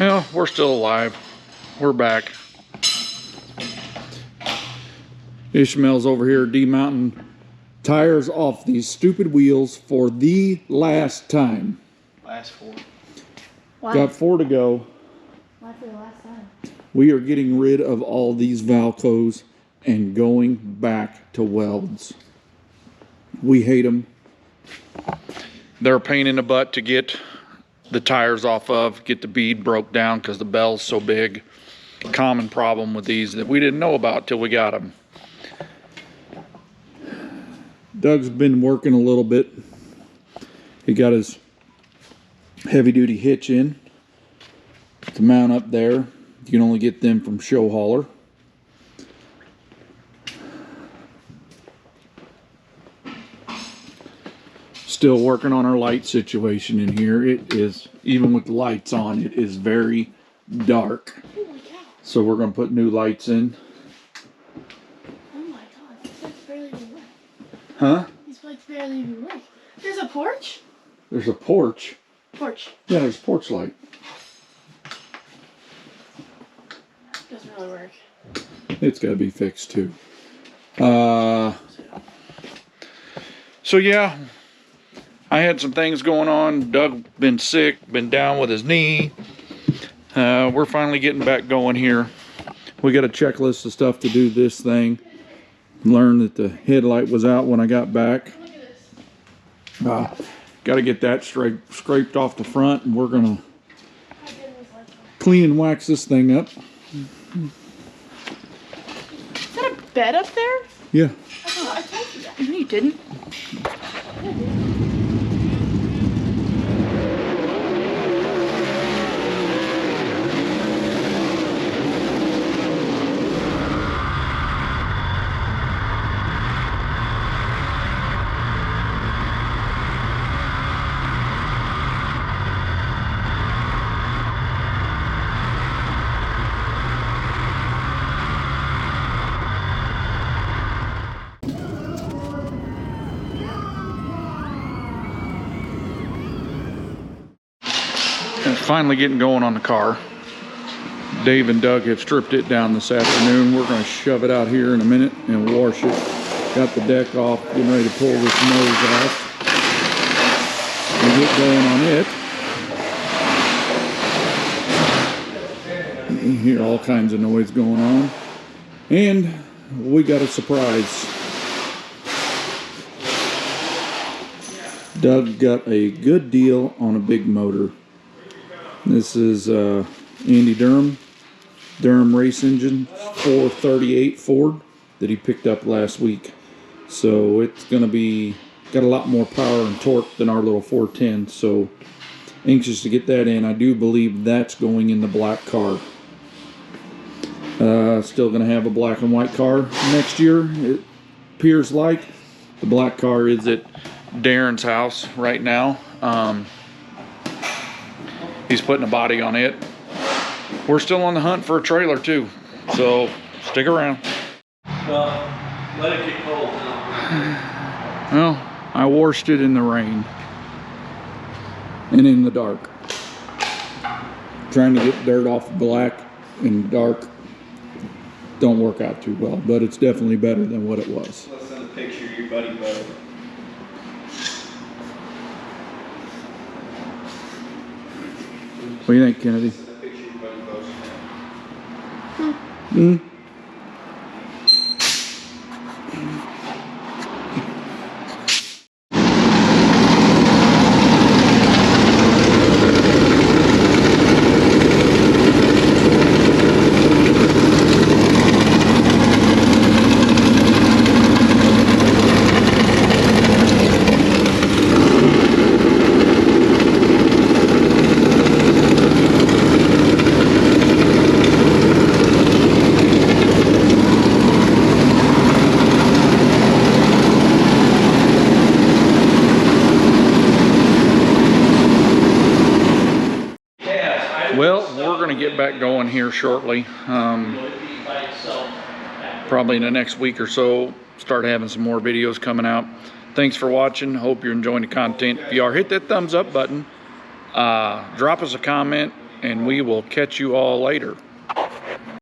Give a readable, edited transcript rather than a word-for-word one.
Well, we're still alive. We're back. Ishmael's over here demounting tires off these stupid wheels for the last time. Last 4. Why? Got 4 to go. Why for the last time? We are getting rid of all these Valcos and going back to welds. We hate them. They're a pain in the butt to get the tires off of, get the bead broke down because the bell's so big. Common problem with these that we didn't know about till we got them. Doug's been working a little bit. He got his heavy duty hitch in to mount up there. You can only get them from Show Hauler. Still working on our light situation in here. It is, even with the lights on, it is very dark. Holy cow. So we're going to put new lights in. Oh my god, these lights barely even work. Huh? These lights barely even work. There's a porch? There's a porch. Porch. Yeah, there's a porch light. Doesn't really work. It's got to be fixed too. So yeah, I had some things going on. Doug been sick, been down with his knee. We're finally getting back going here. We got a checklist of stuff to do this thing. Learned that the headlight was out when I got back. Got to get that scraped off the front, and we're gonna clean and wax this thing up. Is that a bed up there? Yeah. Oh, I told you that. No, you didn't. Finally getting going on the car. Dave and Doug have stripped it down this afternoon. We're going to shove it out here in a minute and wash it. Got the deck off, getting ready to pull this nose off and get going on it. You hear all kinds of noise going on. And we got a surprise. Doug got a good deal on a big motor. This is Andy Durham race engine 438 Ford that he picked up last week. So it's going to be got a lot more power and torque than our little 410. So anxious to get that in. I do believe that's going in the black car. Still going to have a black and white car next year. It appears like the black car is at Daryn's house right now. He's putting a body on it. We're still on the hunt for a trailer too, so stick around. Well, let it get cold. Well, I washed it in the rain and in the dark. Trying to get dirt off black and dark don't work out too well, but it's definitely better than what it was. Let's send a picture of your buddy Bo. What do you think, Kennedy? Get back going here shortly. Probably in the next week or so, start having some more videos coming out. Thanks for watching. Hope you're enjoying the content. If you are, hit that thumbs up button. Drop us a comment and we will catch you all later.